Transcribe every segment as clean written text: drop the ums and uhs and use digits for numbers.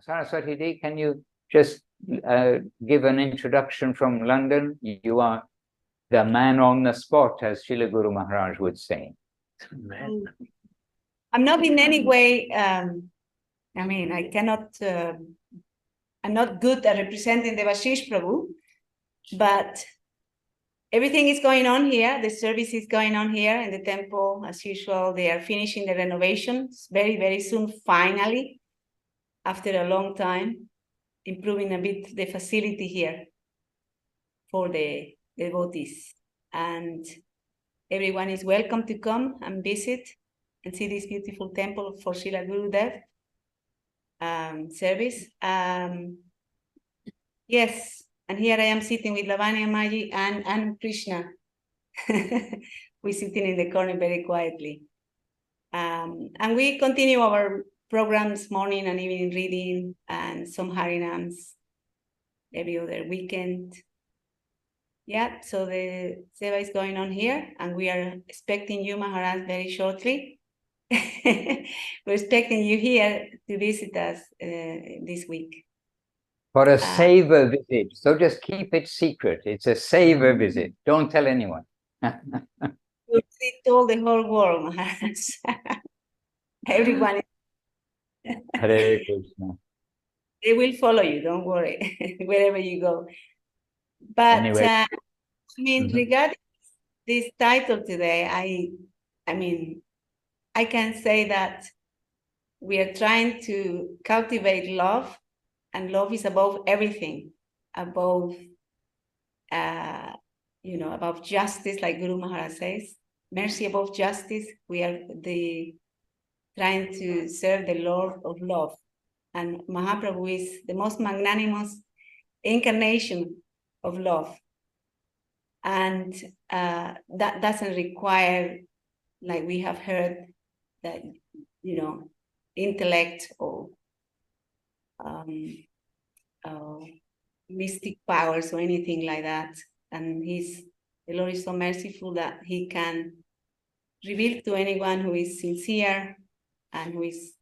Saraswati Devi, can you just give an introduction from London? You are the man on the spot, as Srila Guru Maharaj would say. I'm not in any way, I mean, I cannot, I'm not good at representing the Vashish Prabhu, but everything is going on here. The service is going on here in the temple. As usual, they are finishing the renovations very, very soon, finally, after a long time, improving a bit the facility here for the devotees. And everyone is welcome to come and visit and see this beautiful temple for Srila Gurudev service. Yes, and here I am sitting with Lavanya Mayi and Krishna. We're sitting in the corner very quietly. And we continue our programs, morning and evening reading, and some Harinams every other weekend. Yeah, so the Seva is going on here, and we are expecting you, Maharaj, very shortly. We're expecting you here to visit us this week. For a savor visit. So just keep it secret. It's a savor visit. Don't tell anyone. We told the whole world, Maharaj. Everyone. Hare Krishna. They will follow you, don't worry, wherever you go. But anyway. I mean, regarding this title today, I mean, I can say that we are trying to cultivate love, and love is above everything, above, you know, above justice, like Guru Maharaj says, mercy above justice. We are trying to serve the Lord of love. And Mahaprabhu is the most magnanimous incarnation of love. And that doesn't require, like we have heard, that, you know, intellect or mystic powers or anything like that. And the Lord is so merciful that he can reveal to anyone who is sincere and who is,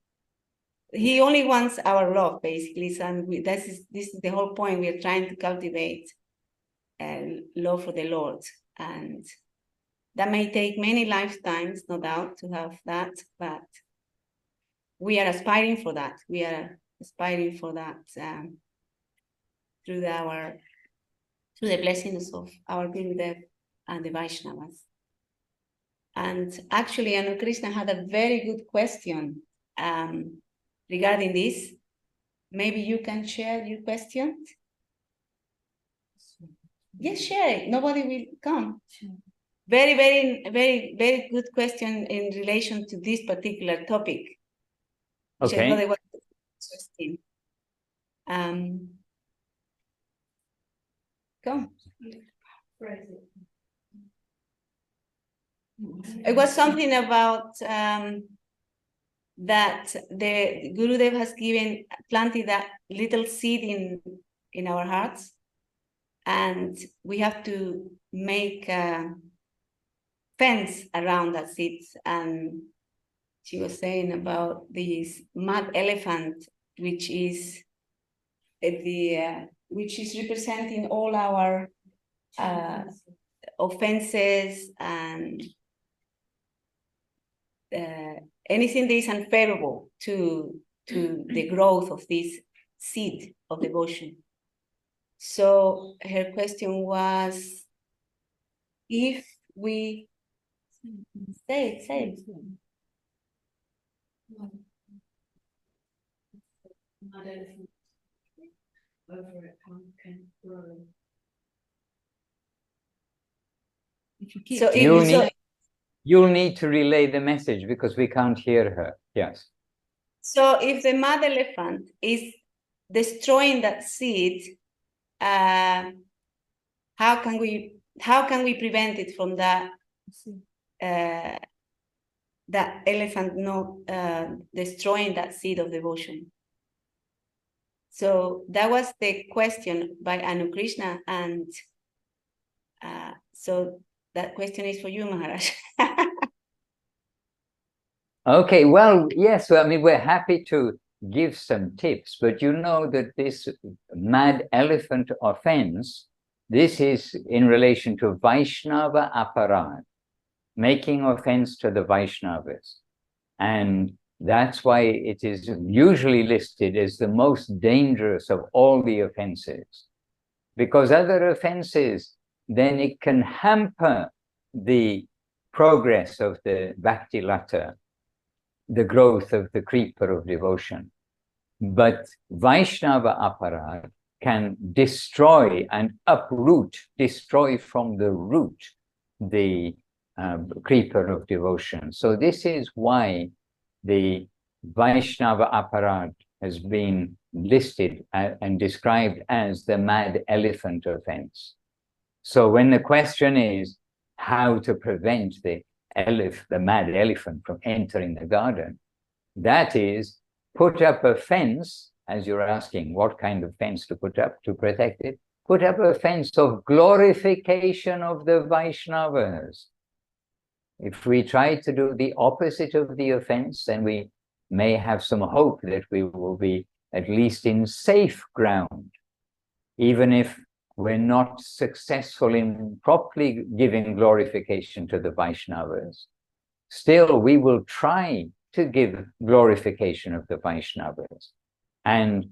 he only wants our love, basically. So this is the whole point. We are trying to cultivate love for the Lord. And that may take many lifetimes, no doubt, to have that, but we are aspiring for that. We are aspiring for that through the blessings of our Gurudev and the Vaishnavas. And actually, Anu Krishna had a very good question regarding this. Maybe you can share your question? Yes, share it. Nobody will come. Very, very, very, very good question in relation to this particular topic. Which Okay. I thought it was interesting. Come. It was something about that the Gurudev has planted that little seed in our hearts, and we have to make a fence around that seed. And she was saying about this mad elephant, which is representing all our offenses and anything that is unfavorable to the growth of this seed of devotion. So her question was, if we say it. Over it can grow. So you'll need to relay the message because we can't hear her. Yes. So if the mother elephant is destroying that seed, how can we prevent it from that elephant not destroying that seed of devotion? So that was the question by Anu Krishna, and so that question is for you, Maharaj. Okay, well, yes, I mean, we're happy to give some tips, but you know that this mad elephant offense, this is in relation to Vaishnava aparad, making offense to the Vaishnavas. And that's why it is usually listed as the most dangerous of all the offenses. Because other offenses, then it can hamper the progress of the Bhakti Lata, the growth of the creeper of devotion. But Vaishnava aparad can destroy and uproot, destroy from the root the creeper of devotion. So this is why the Vaishnava aparad has been listed and described as the mad elephant offense. So when the question is how to prevent the mad elephant from entering the garden, that is, put up a fence, as you're asking, what kind of fence to put up to protect it? Put up a fence of glorification of the Vaishnavas. If we try to do the opposite of the offense, then we may have some hope that we will be at least in safe ground, even if we're not successful in properly giving glorification to the Vaishnavas. Still, we will try to give glorification of the Vaishnavas. And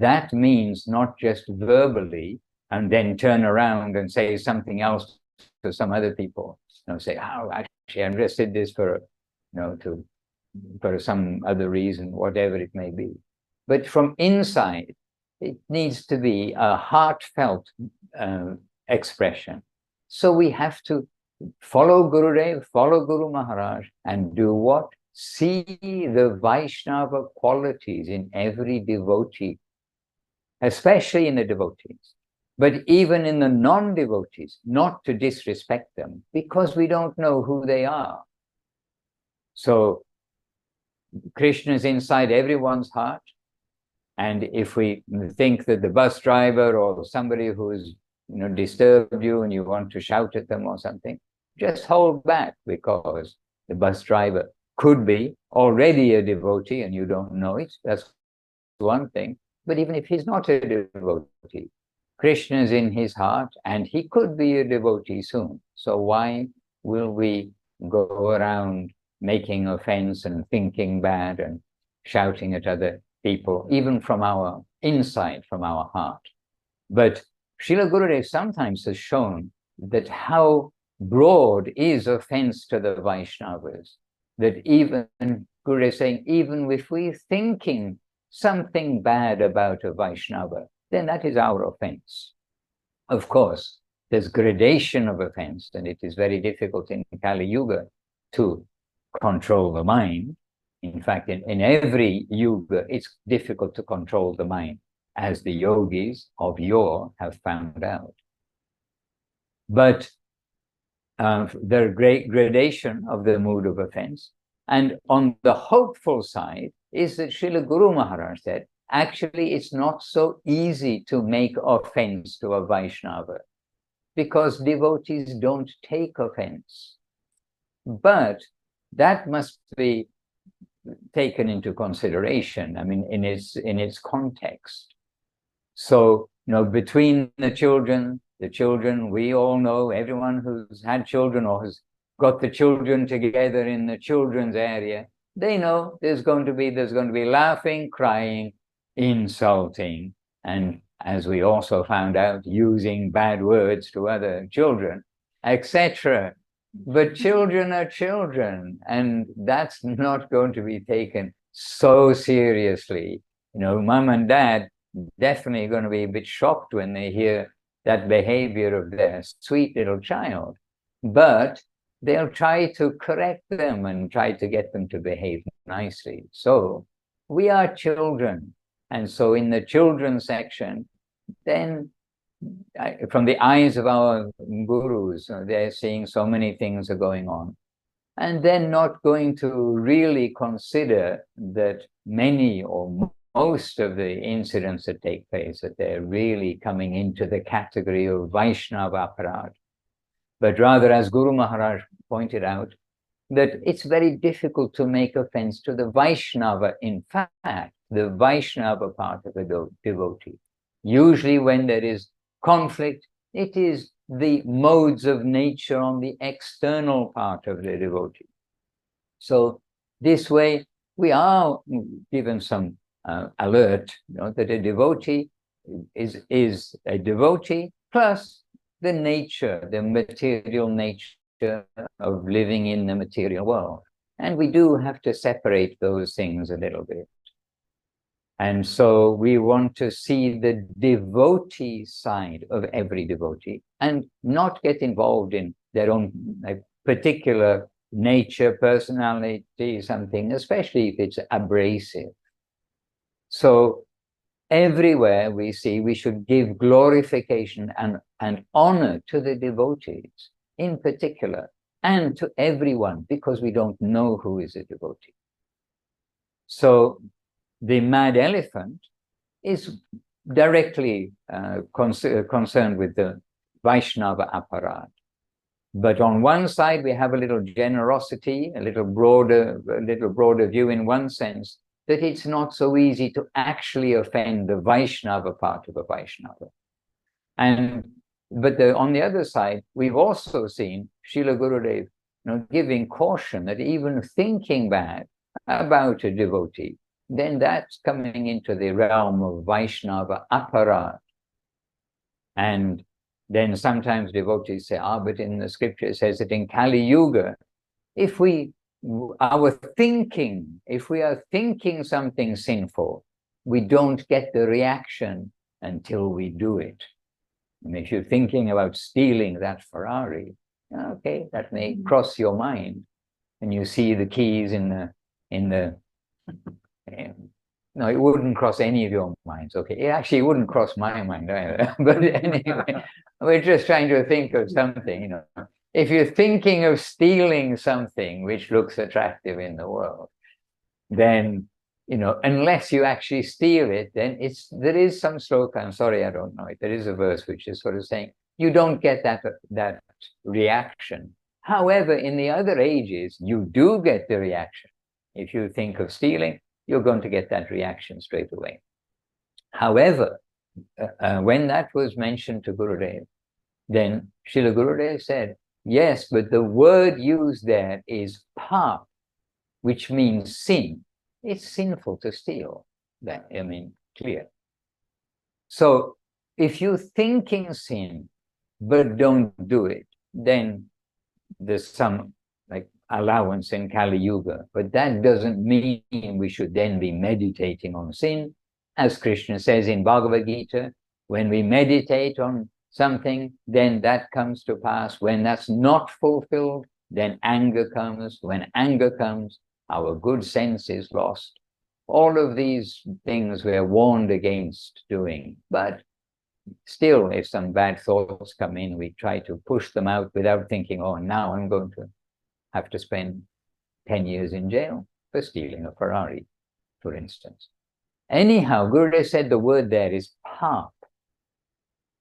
that means not just verbally and then turn around and say something else to some other people. Say, oh, actually, I just did this for, for some other reason, whatever it may be. But from inside, it needs to be a heartfelt expression. So we have to follow Gurudev, follow Guru Maharaj, and do what? See the Vaishnava qualities in every devotee, especially in the devotees. But even in the non-devotees, not to disrespect them, because we don't know who they are. So Krishna is inside everyone's heart. And if we think that the bus driver or somebody who has disturbed you and you want to shout at them or something, just hold back, because the bus driver could be already a devotee and you don't know it. That's one thing. But even if he's not a devotee, Krishna is in his heart and he could be a devotee soon. So why will we go around making offense and thinking bad and shouting at other people, even from our inside, from our heart? But Srila Gurudev sometimes has shown that how broad is offense to the Vaishnavas, that even Gurudev is saying, even if we're thinking something bad about a Vaishnava, then that is our offense. Of course, there's gradation of offense, and it is very difficult in Kali Yuga to control the mind. In fact, in every yuga, it's difficult to control the mind, as the yogis of yore have found out. But there are great gradation of the mood of offense. And on the hopeful side is that Srila Guru Maharaj said, actually, it's not so easy to make offense to a Vaishnava, because devotees don't take offense. But that must be taken into consideration, I mean, in its context. So, between the children, we all know, everyone who's had children or has got the children together in the children's area, they know there's going to be laughing, crying, insulting, and as we also found out, using bad words to other children, etc. But children are children, and that's not going to be taken so seriously. Mom and dad definitely going to be a bit shocked when they hear that behavior of their sweet little child, but they'll try to correct them and try to get them to behave nicely. So we are children. And so in the children section, then from the eyes of our gurus, they're seeing so many things are going on. And then not going to really consider that many or most of the incidents that take place, that they're really coming into the category of Vaishnava aparad. But rather, as Guru Maharaj pointed out, that it's very difficult to make offense to the Vaishnava, in fact, the Vaishnava part of a devotee. Usually when there is conflict, it is the modes of nature on the external part of the devotee. So this way we are given some alert, that a devotee is a devotee plus the nature, the material nature of living in the material world. And we do have to separate those things a little bit. And so we want to see the devotee side of every devotee and not get involved in their own particular nature, personality, something, especially if it's abrasive. So everywhere we see we should give glorification and honor to the devotees in particular, and to everyone, because we don't know who is a devotee. So the mad elephant is directly concerned with the Vaishnava apparat. But on one side, we have a little generosity, a little broader view in one sense, that it's not so easy to actually offend the Vaishnava part of a Vaishnava. But on the other side, we've also seen Srila Gurudev giving caution that even thinking bad about a devotee, then that's coming into the realm of Vaishnava apparat. And then sometimes devotees say, but in the scripture it says that in Kali Yuga, if we are thinking something sinful, we don't get the reaction until we do it. And if you're thinking about stealing that Ferrari, okay, that may cross your mind, and you see the keys in the no, it wouldn't cross any of your minds. Okay, it actually wouldn't cross my mind either. But anyway, we're just trying to think of something, If you're thinking of stealing something which looks attractive in the world, then, unless you actually steal it, then there is some sloka, I'm sorry, I don't know it. There is a verse which is sort of saying, you don't get that reaction. However, in the other ages, you do get the reaction. If you think of stealing, you're going to get that reaction straight away. However, when that was mentioned to Gurudev, then Srila Gurudev said, yes, but the word used there is pap, which means sin. It's sinful to steal. Clear. So if you're thinking sin, but don't do it, then there's some allowance in Kali Yuga, but that doesn't mean we should then be meditating on sin. As Krishna says in Bhagavad Gita, when we meditate on something, then that comes to pass. When that's not fulfilled, then anger comes. When anger comes, our good sense is lost. All of these things we're warned against doing, but still, if some bad thoughts come in, we try to push them out without thinking, now I'm going to have to spend 10 years in jail for stealing a Ferrari, for instance. Anyhow, Gurudev said the word there is pap,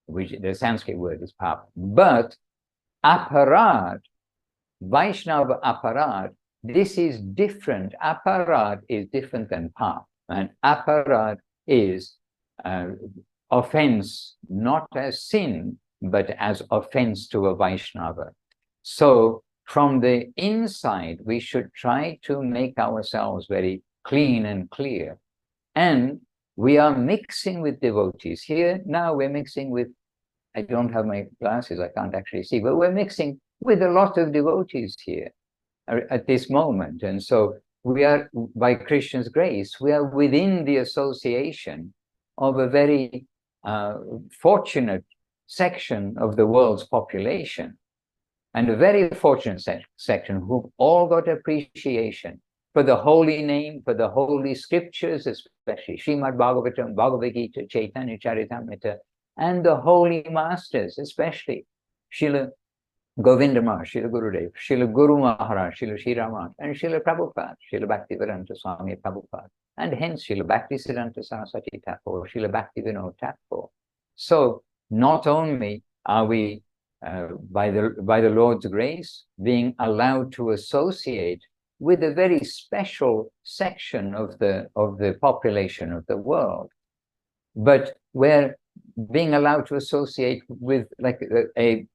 which the Sanskrit word is pap. But apparat, Vaishnava apparat, this is different. Apparat is different than pap. And apparat is offense, not as sin, but as offense to a Vaishnava. So from the inside, we should try to make ourselves very clean and clear. And we are mixing with devotees. Here, now we're mixing with, I don't have my glasses, I can't actually see, but we're mixing with a lot of devotees here at this moment. And so we are, by Krishna's grace, we are within the association of a very fortunate section of the world's population. And a very fortunate section who've all got appreciation for the holy name, for the holy scriptures, especially Srimad Bhagavatam, Bhagavad Gita, Chaitanya Charitamrita, and the holy masters, especially Srila Govinda Maharaj, Srila Gurudev, Srila Guru Maharaj, Srila Sri Ramat, and Srila Prabhupada, Srila Bhaktivedanta Swami Prabhupada, and hence Srila Bhaktisiddhanta Saraswati Thakur, Srila Bhaktivinoda Thakur. So not only are we by the Lord's grace, being allowed to associate with a very special section of the population of the world. But we're being allowed to associate with like a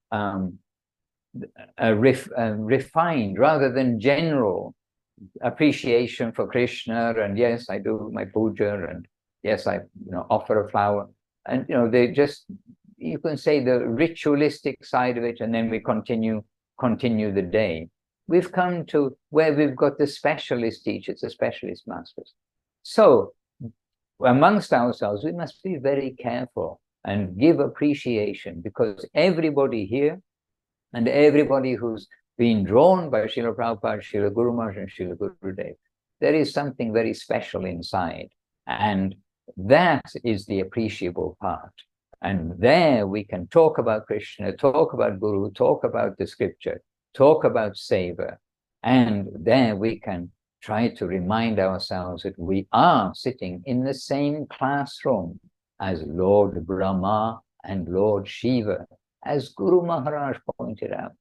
refined rather than general appreciation for Krishna, and yes, I do my puja, and yes, I offer a flower, and they just, you can say, the ritualistic side of it, and then we continue the day. We've come to where we've got the specialist teachers, the specialist masters. So amongst ourselves, we must be very careful and give appreciation, because everybody here and everybody who's been drawn by Srila Prabhupada, Srila Guru Maharaj, and Srila Gurudev, there is something very special inside. And that is the appreciable part. And there we can talk about Krishna, talk about Guru, talk about the scripture, talk about Seva. And there we can try to remind ourselves that we are sitting in the same classroom as Lord Brahma and Lord Shiva, as Guru Maharaj pointed out.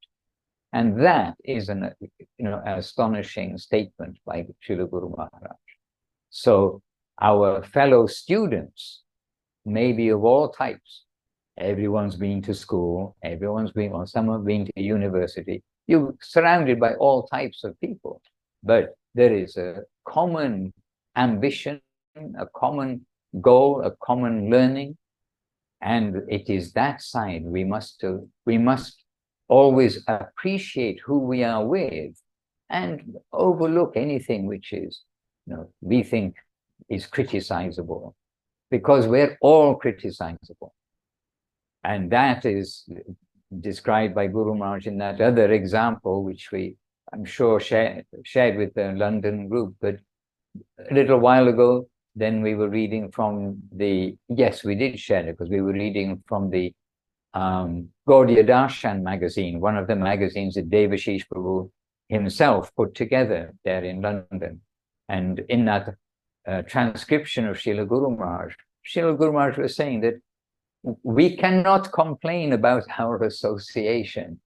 And that is an astonishing statement by Srila Guru Maharaj. So our fellow students may be of all types. Everyone's been to school, everyone's been, or some have been to university. You're surrounded by all types of people, but there is a common ambition, a common goal, a common learning, and it is that side we must always appreciate who we are with, and overlook anything which is, we think is criticizable, because we're all criticizable. And that is described by Guru Maharaj in that other example, which I'm sure, shared with the London group. But a little while ago, then we were reading from yes, we did share it, because we were reading from the Gaudiya Darshan magazine, one of the magazines that Devashish Prabhu himself put together there in London. And in that transcription of Srila Guru Maharaj was saying that we cannot complain about our association.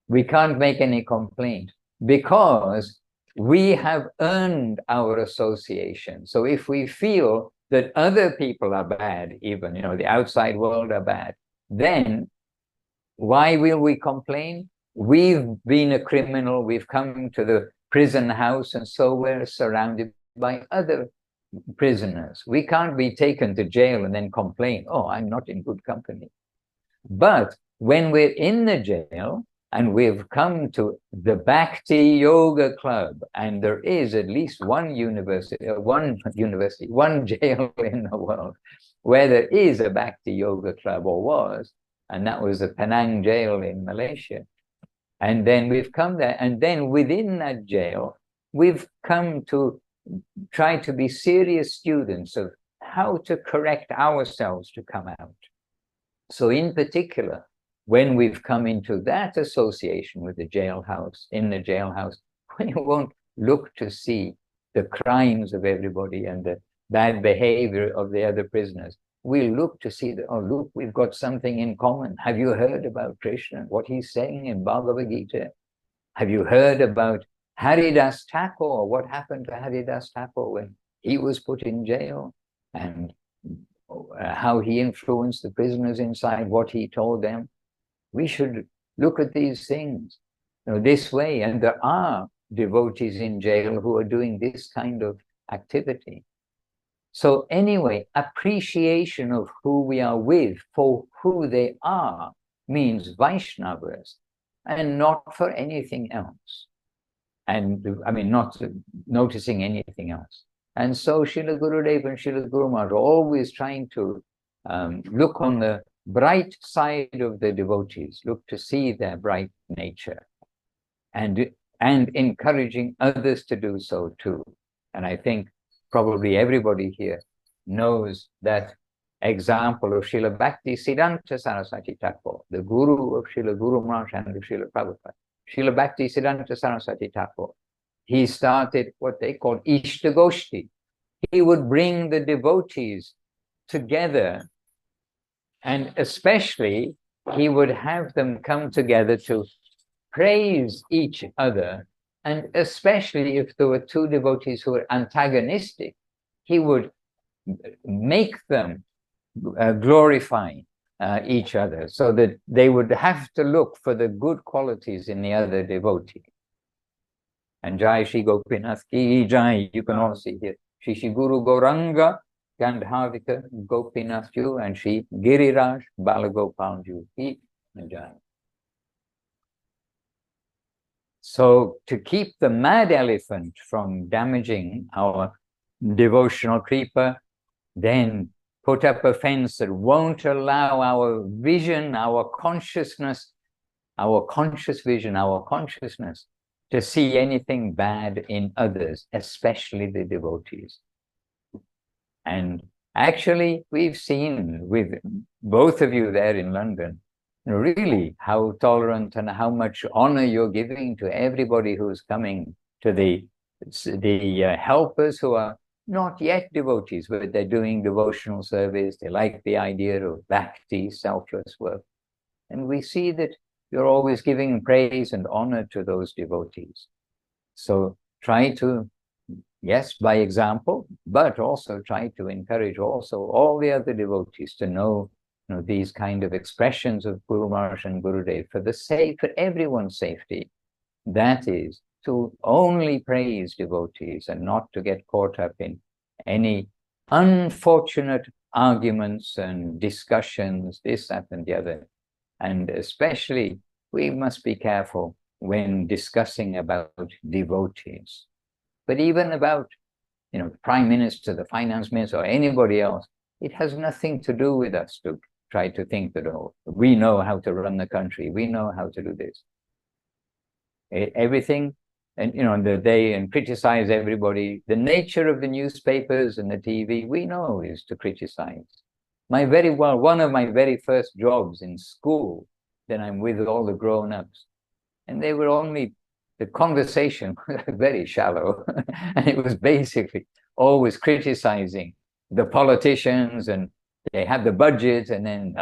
We can't make any complaint, because we have earned our association. So if we feel that other people are bad, even, the outside world are bad, then why will we complain? We've been a criminal, we've come to the prison house, and so we're surrounded by other prisoners. We can't be taken to jail and then complain, oh, I'm not in good company. But when we're in the jail and we've come to the Bhakti Yoga Club, and there is at least one jail in the world where there is a Bhakti Yoga Club, or was, and that was the Penang jail in Malaysia. And then we've come there, and then within that jail, we've come to try to be serious students of how to correct ourselves to come out. So in particular, when we've come into that association with the jailhouse, in the jailhouse, we won't look to see the crimes of everybody and the bad behavior of the other prisoners. We'll look to see that, oh, look, we've got something in common. Have you heard about Krishna, what he's saying in Bhagavad Gita? Have you heard about Haridas Thakur, what happened to Haridas Thakur when he was put in jail, and how he influenced the prisoners inside, what he told them? We should look at these things this way, and there are devotees in jail who are doing this kind of activity. So anyway, appreciation of who we are with for who they are means Vaishnavas, and not for anything else. And I mean, not noticing anything else. And so Srila Gurudev and Srila Guru Maharaj are always trying to look on the bright side of the devotees, look to see their bright nature, and encouraging others to do so too. And I think probably everybody here knows that example of Srila Bhakti Siddhanta Saraswati Thakur, the guru of Srila Guru Maharaj and of Srila Prabhupada. Srila Bhakti Siddhanta Saraswati Thakur, he started what they call Ishtagoshti. He would bring the devotees together, and especially he would have them come together to praise each other And especially if there were two devotees who were antagonistic, he would make them glorify each other, so that they would have to look for the good qualities in the other devotee. And Jai Shri Gopinath Ki Jai, you can all see here. Shri Shri Guru Gauranga Gandhavika Gopinath Ju and Shri Giriraj Balagopal Ju Ki Jai. So to keep the mad elephant from damaging our devotional creeper, then put up a fence that won't allow our vision, our consciousness, our conscious vision, our consciousness to see anything bad in others, especially the devotees. And actually, we've seen with both of you there in London, really how tolerant and how much honor you're giving to everybody who's coming, to the helpers who are not yet devotees, but they're doing devotional service. They like the idea of bhakti, selfless work. And we see that you're always giving praise and honor to those devotees. So try to, yes, by example, but also try to encourage also all the other devotees to know, these kind of expressions of Guru Maharaj and Gurudev for everyone's safety. That is to only praise devotees and not to get caught up in any unfortunate arguments and discussions, this, that, and the other. And especially, we must be careful when discussing about devotees. But even about, the Prime Minister, the Finance Minister, or anybody else, it has nothing to do with us to try to think that, oh, we know how to run the country, we know how to do this. Everything, and and criticize everybody. The nature of the newspapers and the TV, we know, is to criticize. One of my very first jobs in school, then I'm with all the grown-ups, and they were only, the conversation was very shallow, and it was basically always criticizing the politicians, and they have the budgets, and then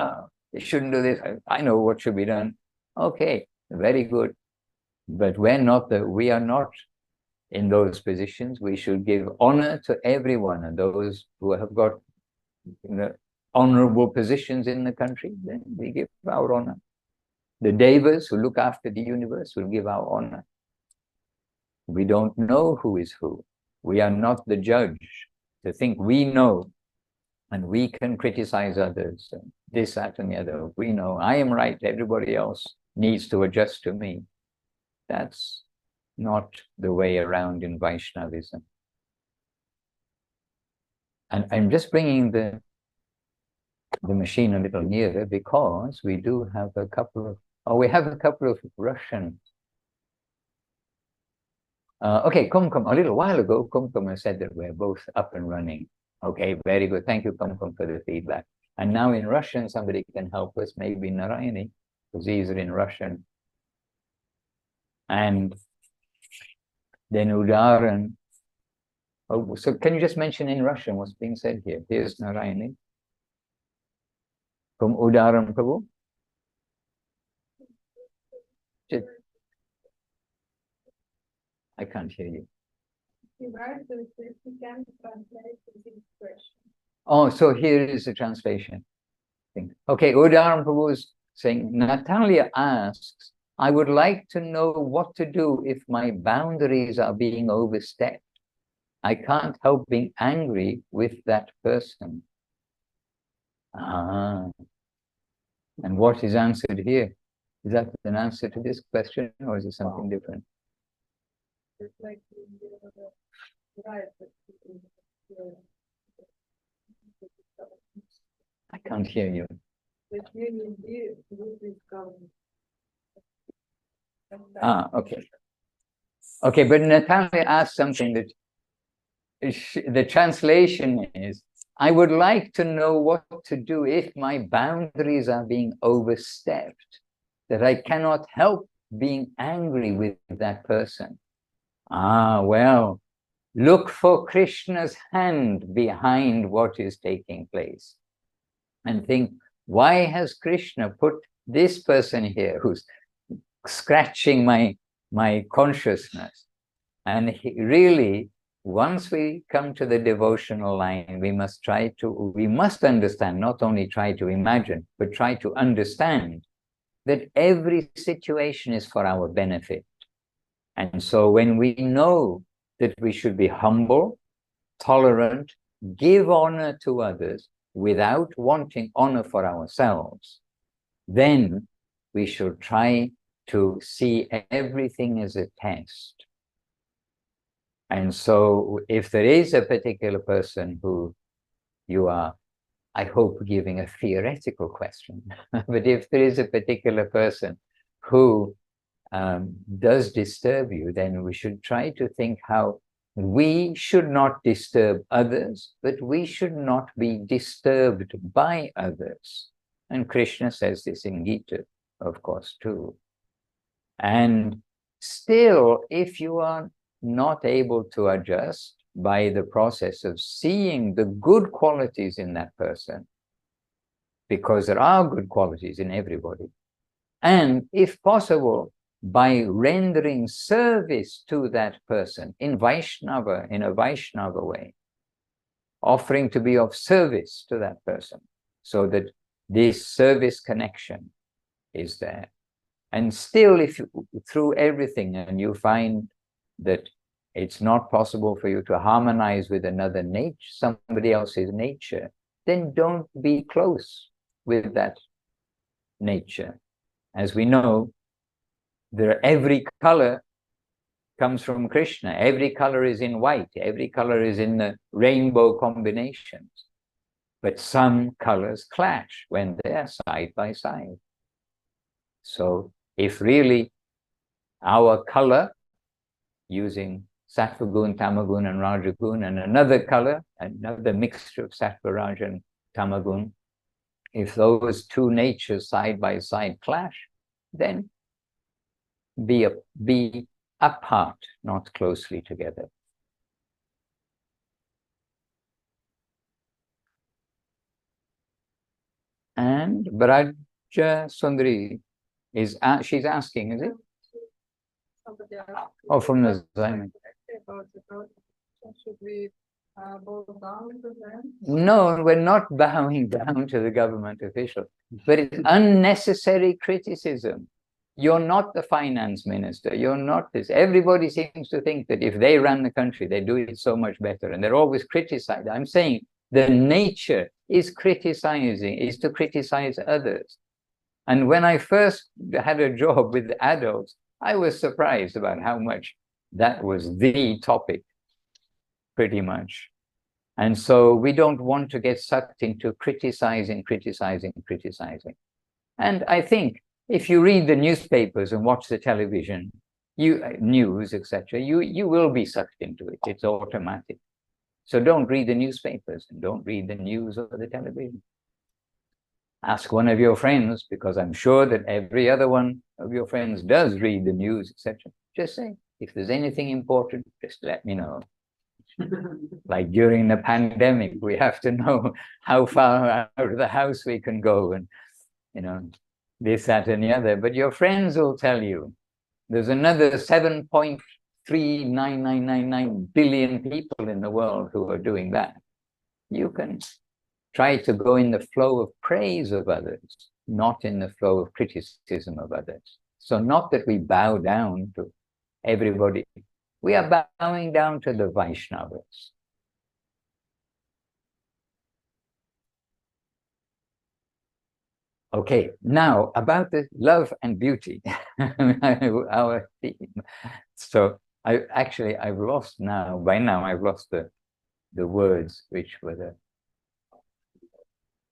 they shouldn't do this. I know what should be done. Okay, very good. But we are not in those positions. We should give honor to everyone, and those who have got honorable positions in the country, then we give our honor. The devas who look after the universe will give our honor. We don't know who is who. We are not the judge to think we know and we can criticize others, and this, that, and the other. We know I am right, everybody else needs to adjust to me. That's not the way around in Vaishnavism. And I'm just bringing the machine a little nearer because we do have a couple of Russian. Okay, Kumkum, a little while ago, Kumkum said that we're both up and running. Okay, very good. Thank you, Kumkum, for the feedback. And now in Russian, somebody can help us, maybe Narayani, because these are in Russian. And then Udaran. Oh, so can you just mention in Russian what's being said here? Here's Narayani. From Udaran Prabhu. I can't hear you. Oh, so here is the translation. Okay, Udaran Prabhu is saying, Natalia asks, I would like to know what to do if my boundaries are being overstepped. I can't help being angry with that person. And what is answered here? Is that an answer to this question, or is it something different? I can't hear you. Okay. Okay, but Natalia asked something that the translation is, I would like to know what to do if my boundaries are being overstepped, that I cannot help being angry with that person. Well, look for Krishna's hand behind what is taking place and think, why has Krishna put this person here who's scratching my consciousness? And really, once we come to the devotional line, we must understand, not only try to imagine, but try to understand that every situation is for our benefit. And so when we know that we should be humble, tolerant, give honor to others without wanting honor for ourselves, then we should try to see everything as a test. And so if there is a particular person who you are, I hope, giving a theoretical question, but if there is a particular person who does disturb you, then we should try to think how we should not disturb others, but we should not be disturbed by others. And Krishna says this in Gita, of course, too. And still, if you are not able to adjust by the process of seeing the good qualities in that person, because there are good qualities in everybody, and if possible, by rendering service to that person in a Vaishnava way, offering to be of service to that person, so that this service connection is there. And still, if you, through everything, and you find that it's not possible for you to harmonize with another nature, somebody else's nature, then don't be close with that nature. As we know, every color comes from Krishna. Every color is in white. Every color is in the rainbow combinations. But some colors clash when they are side by side. So if really our color, using Sattva Gun, Tamagun, and Rajagun, and another color, another mixture of Sattva, Raja, and Tamagun, if those two natures side by side clash, then be apart, not closely together. And Braja Sundari is she's asking, is it? Oh, from the Zayman. Should we bow down to them? No, we're not bowing down to the government official, but it's unnecessary criticism. You're not the finance minister. You're not this. Everybody seems to think that if they run the country, they do it so much better, and they're always criticized. I'm saying the nature is to criticize others. And when I first had a job with adults, I was surprised about how much that was the topic, pretty much. And so we don't want to get sucked into criticizing. And I think if you read the newspapers and watch the television, news, etc., you will be sucked into it. It's automatic. So don't read the newspapers and don't read the news or the television. Ask one of your friends, because I'm sure that every other one of your friends does read the news, etc. Just say, if there's anything important, just let me know. Like during the pandemic, we have to know how far out of the house we can go, and this, that, and the other. But your friends will tell you there's another 7.39999 billion people in the world who are doing that. You can try to go in the flow of praise of others, not in the flow of criticism of others. So not that we bow down to everybody. We are bowing down to the Vaishnavas. Okay, now about the love and beauty, our theme. So I've lost now, by now I've lost the words which were the,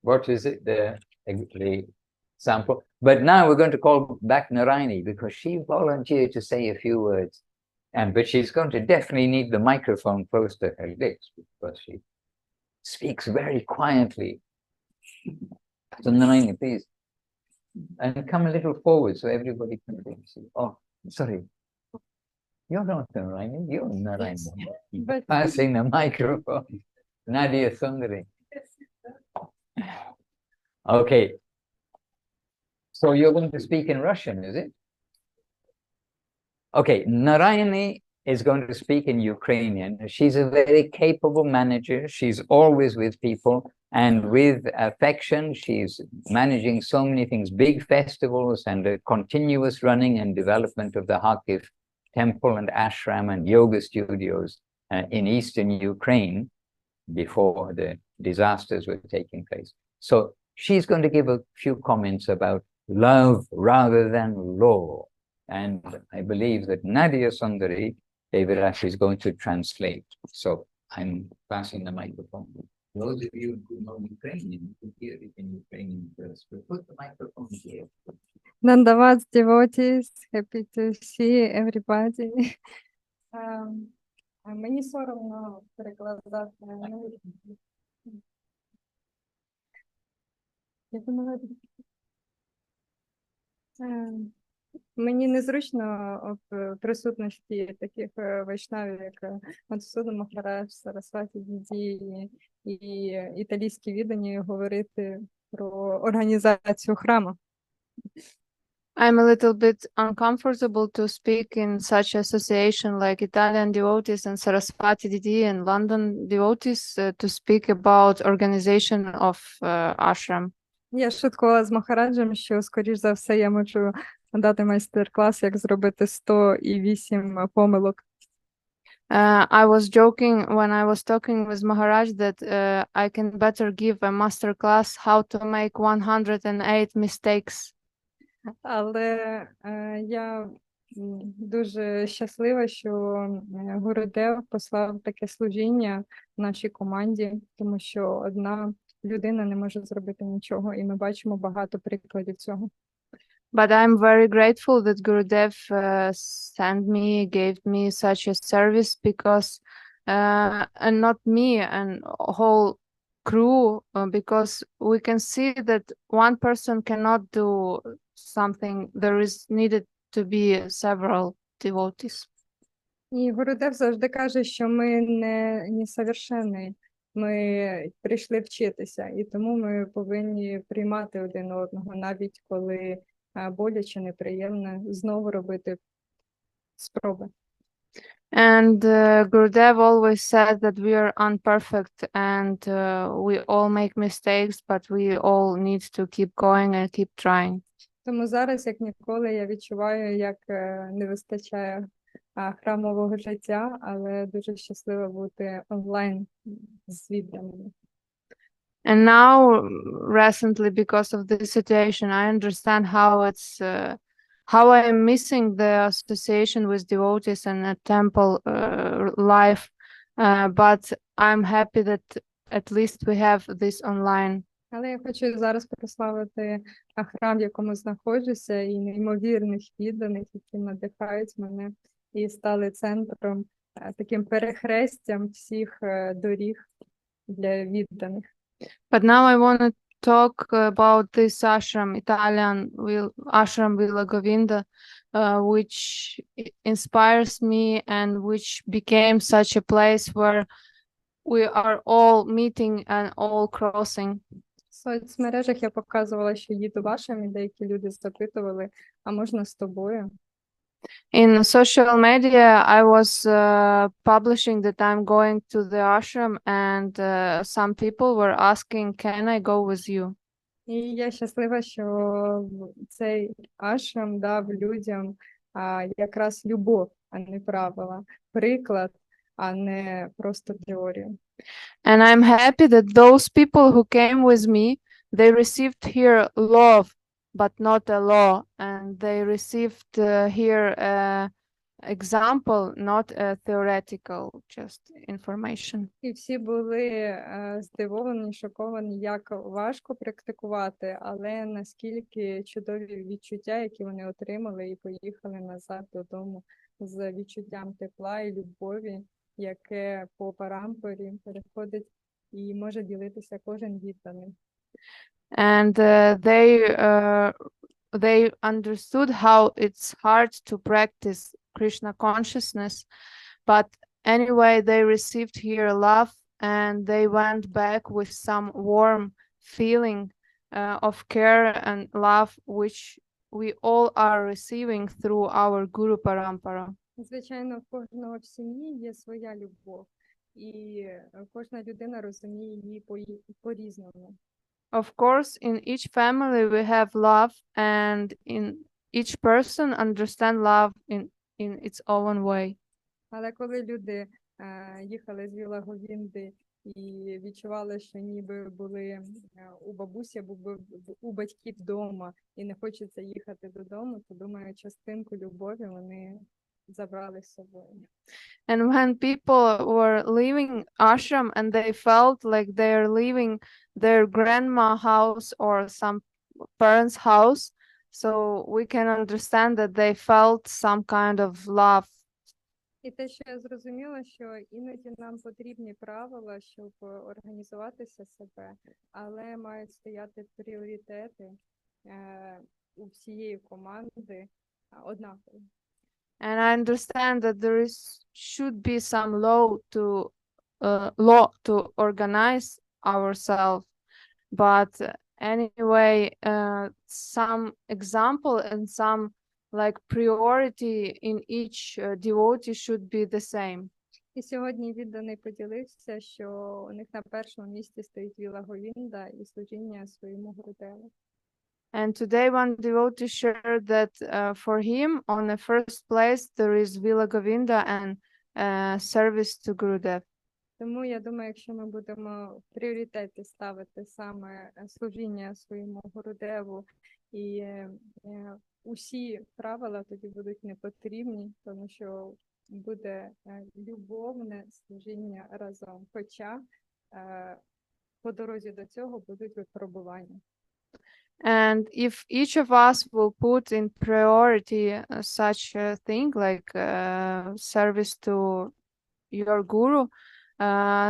what is it, the example. But now we're going to call back Narayani because she volunteered to say a few words. But she's going to definitely need the microphone close to her lips because she speaks very quietly. So Narayani, please. And come a little forward so everybody can see. Oh, sorry. You're not Narayani, you're Narayani. But passing the microphone. Nadia Sundari. Okay. So you're going to speak in Russian, is it? Okay, Narayani is going to speak in Ukrainian. She's a very capable manager. She's always with people and with affection. She's managing so many things, big festivals and the continuous running and development of the Kharkiv temple and ashram and yoga studios in eastern Ukraine before the disasters were taking place. So she's going to give a few comments about love rather than law. And I believe that Nadia Sundari Devirash is going to translate. So I'm passing the microphone. Those of you who know Ukrainian, you can hear it in Ukrainian first. But put the microphone here. Nandavats devotees, happy to see everybody. Мені соромно перекладати. Я думала, мені незручно в присутності таких вайшнавів, як Madhusudan Maharaj, Saraswati Devi і італійські віддані говорити про організацію храму. I'm a little bit uncomfortable to speak in such association like Italian devotees and Saraswati Devi and London devotees to speak about organization of ashram. Я шуткувала з Махараджем, що, скоріш за все, я можу дати майстер-клас, як зробити 108 помилок. I was joking when I was talking with Maharaj that I can better give a master class how to make 108 mistakes. Але я дуже щаслива, що Гурудев послав таке служіння нашій команді, тому що одна людина не може зробити нічого, і ми бачимо багато прикладів цього. But I'm very grateful that Gurudev sent me, gave me such a service because, and not me and whole crew, because we can see that one person cannot do something. There is needed to be several devotees. І Гурудев завжди каже, що ми не несовершенні, ми прийшли вчитися, і тому ми повинні приймати один одного, навіть коли боляче, неприємно, знову робити спроби. And Gurudev always said that we are imperfect and we all make mistakes, but we all need to keep going and keep trying. Тому зараз, як ніколи, я відчуваю, як не вистачає храмового життя, але дуже щаслива бути онлайн з відданими. And now, recently, because of this situation, I understand how I am missing the association with devotees and a temple life. But I'm happy that at least we have this online. Але я хочу зараз прославити храм, в якому знаходжуся, і неймовірних відданих, які надихають мене і стали центром, таким перехрестям всіх доріг для відданих. But now I want to talk about this ashram, Italian ashram Villa Govinda, which inspires me and which became such a place where we are all meeting and all crossing. В соцмережах я показувала, що їду вашим, і деякі люди запитували, а можна з тобою? In social media, I was publishing that I'm going to the ashram, and some people were asking, "Can I go with you?" І я щаслива, що цей ашрам дав людям якраз любов, а не правила, приклад, а не просто теорію. And I'm happy that those people who came with me, they received here love, but not a law, and they received here example, not a theoretical just information. І всі були здивовані, шоковані, як важко практикувати, але наскільки чудові відчуття, які вони отримали, і поїхали назад додому з відчуттям тепла і любові, яке по парампорі переходить і може ділитися кожен відданий. And they understood how it's hard to practice Krishna consciousness, but anyway, they received here love, and they went back with some warm feeling of care and love, which we all are receiving through our Guru Parampara. Звичайно, в кожного в сім'ї є своя любов, і кожна людина розуміє її по-різному. Of course, in each family we have love, and in each person understand love in its own way. Але коли люди їхали з Віла-Говінди і відчували, що ніби були у бабусі або у батьків вдома і не хочеться їхати додому, то, думаю, частинку любові вони забрали з собою. And when people were leaving ashram and they felt like they're leaving their grandma house or some parents' house, so we can understand that they felt some kind of love. І те, що я зрозуміла, що іноді нам потрібні правила, щоб організуватися себе, але мають стояти пріоритети у всієї команди однакові. And I understand that there should be some law to organize ourselves, but anyway, some example and some like priority in each devotee should be the same. І сьогодні відданий поділився, що у них на першому місці стоїть Віла Говінда і служіння своєму Гурудеву. And today one devotee shared that for him on the first place there is Vila Govinda and service to Gurudev. Тому я думаю, якщо ми будемо в пріоритеті ставити саме служіння своєму Гурудеву, і усі правила тоді будуть не потрібні, тому що буде любовне служіння разом. Хоча по дорозі до цього будуть випробування. And if each of us will put in priority such a thing like service to your guru,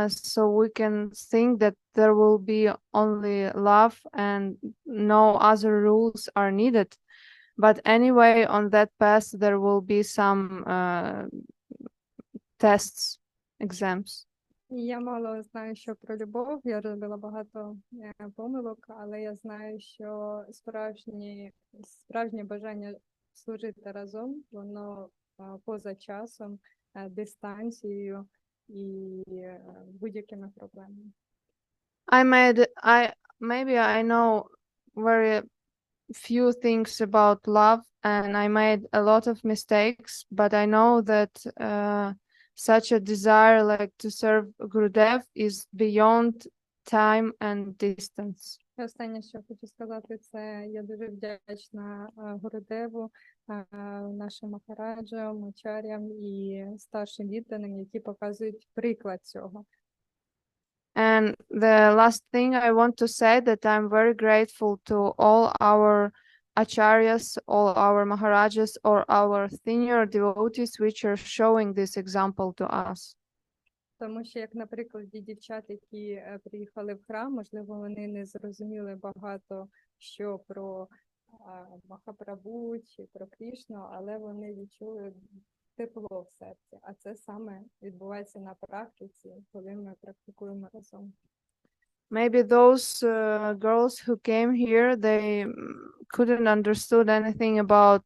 so we can think that there will be only love and no other rules are needed. But anyway, on that path, there will be some tests, exams. Я мало знаю, що про любов, я робила багато помилок, але я знаю, що справжнє бажання служити разом, воно поза часом, дистанцією і будь-якими проблемами. Maybe I know very few things about love, and I made a lot of mistakes, but I know that such a desire like to serve Gurudev is beyond time and distance. Останнє, що хочу сказати, це я дуже вдячна Гурудеву, нашим Махараджам, ачарям і старшим відданим, які показують приклад цього. And the last thing I want to say that I'm very grateful to all our acharyas, all our maharajas, or our senior devotees which are showing this example to us. Тому що, як, наприклад, дівчат, які приїхали в храм, можливо, вони не зрозуміли багато що про Махапрабху чи про Крішну, але вони відчули тепло в серці. А це саме відбувається на практиці, коли ми практикуємо разом. Maybe those girls who came here, they couldn't understood anything about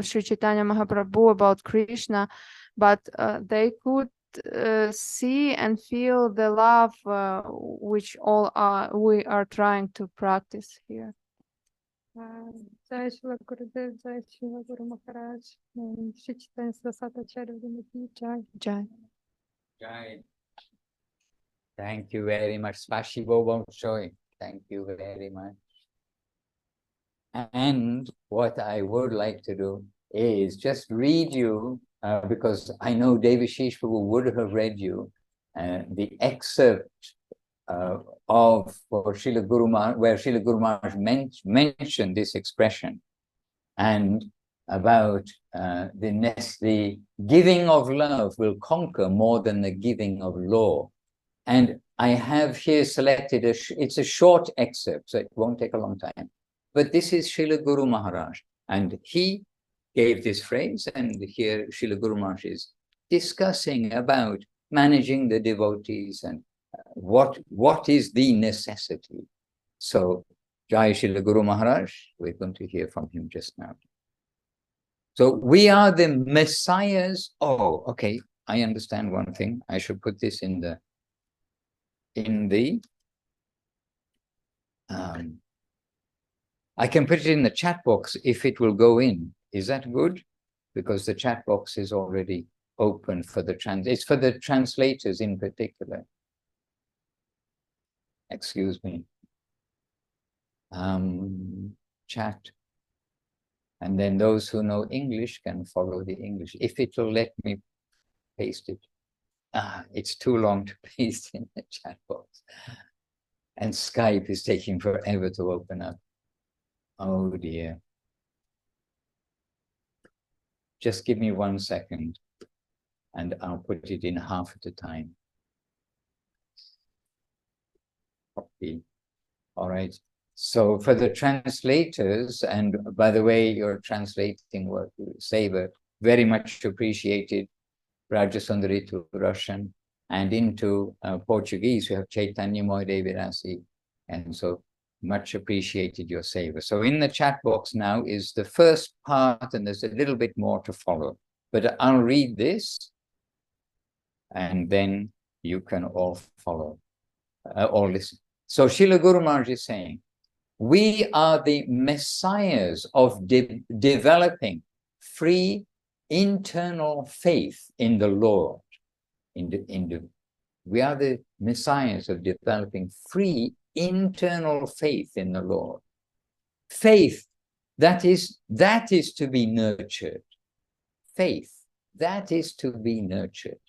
Sri Chaitanya Mahaprabhu, about Krishna, but they could see and feel the love which we are trying to practice here. Jai Srila Gurudev, Jai Srila Guru Maharaj, Sri Chaitanya Saraswat Math, Jai. Jai. Jai. Thank you very much. Spasibo Bolshoi. Thank you very much. And what I would like to do is just read you, because I know Devashish Prabhu would have read you the excerpt of Srila Guru Maharaj, where Srila Guru Maharaj mentioned this expression, and about the giving of love will conquer more than the giving of law. And I have here selected, it's a short excerpt, so it won't take a long time. But this is Srila Guru Maharaj, and he gave this phrase, and here Srila Guru Maharaj is discussing about managing the devotees and what is the necessity. So, Jai Srila Guru Maharaj, we're going to hear from him just now. So we are the messiahs. Oh, okay. I understand one thing. I should put this in the I can put it in the chat box if it will go in. Is that good? Because the chat box is already open for the it's for the translators in particular. Excuse me. Chat. And then those who know English can follow the English. If it will let me paste it. It's too long to paste in the chat box. And Skype is taking forever to open up. Oh dear. Just give me 1 second and I'll put it in half at a time. Copy. All right. So for the translators, and by the way, your translating work, Saber, very much appreciated. Rajasundari to Russian and into Portuguese, we have Chaitanya Mayi Devi, and so much appreciated your savor. So in the chat box now is the first part, and there's a little bit more to follow. But I'll read this, and then you can all follow, or listen. So Srila Guru Maharaj is saying, we are the messiahs of developing free internal faith in the Lord. We are the messiahs of developing free internal faith in the Lord. Faith, that is to be nurtured. Faith, that is to be nurtured.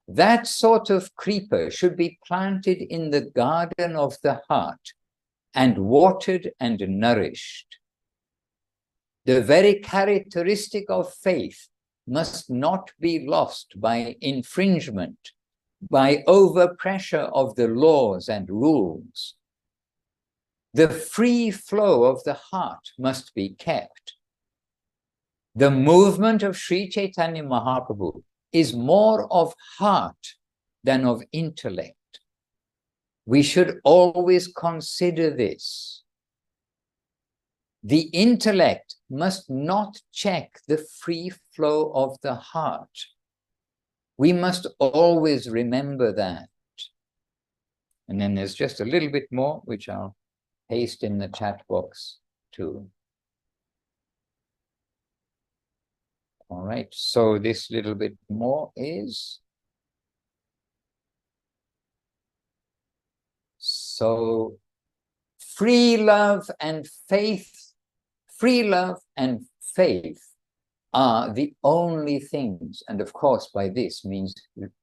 That sort of creeper should be planted in the garden of the heart and watered and nourished. The very characteristic of faith must not be lost by infringement, by overpressure of the laws and rules. The free flow of the heart must be kept. The movement of Sri Chaitanya Mahaprabhu is more of heart than of intellect. We should always consider this. The intellect must not check the free flow of the heart. We must always remember that. And then there's just a little bit more, which I'll paste in the chat box too. All right, so this little bit more is, so free love and faith are the only things, and of course by this means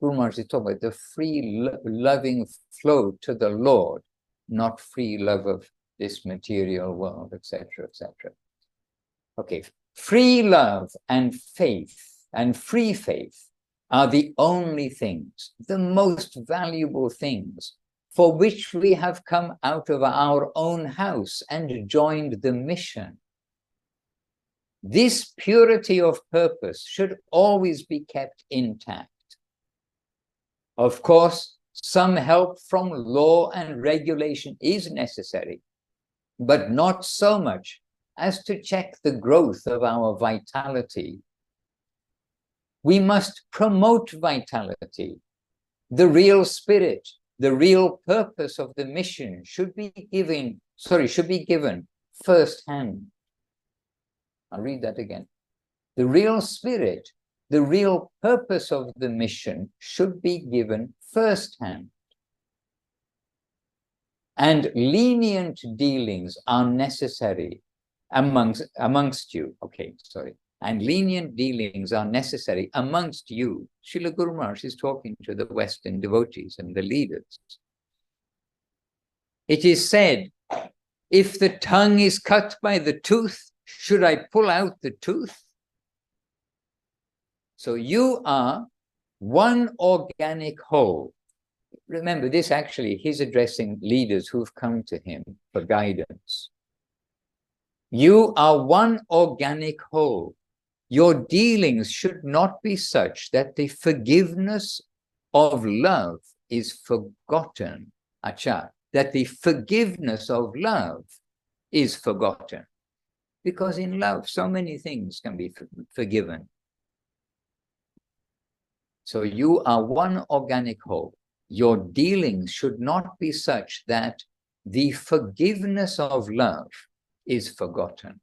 Guru Maharaj is talking about the free loving flow to the Lord, not free love of this material world, etc., etc. Okay, free love and faith and free faith are the only things, the most valuable things, for which we have come out of our own house and joined the mission. This purity of purpose should always be kept intact. Of course, some help from law and regulation is necessary, but not so much as to check the growth of our vitality. We must promote vitality. The real spirit, the real purpose of the mission should be given firsthand. I'll read that again. The real spirit, the real purpose of the mission should be given firsthand. And lenient dealings are necessary amongst you. Okay, sorry. And lenient dealings are necessary amongst you. Srila Guru Maharaj is talking to the Western devotees and the leaders. It is said, if the tongue is cut by the tooth, should I pull out the tooth? So you are one organic whole. Remember, this actually, he's addressing leaders who've come to him for guidance. You are one organic whole. Your dealings should not be such that the forgiveness of love is forgotten. Acha, that the forgiveness of love is forgotten. Because in love, so many things can be forgiven. So you are one organic whole. Your dealings should not be such that the forgiveness of love is forgotten.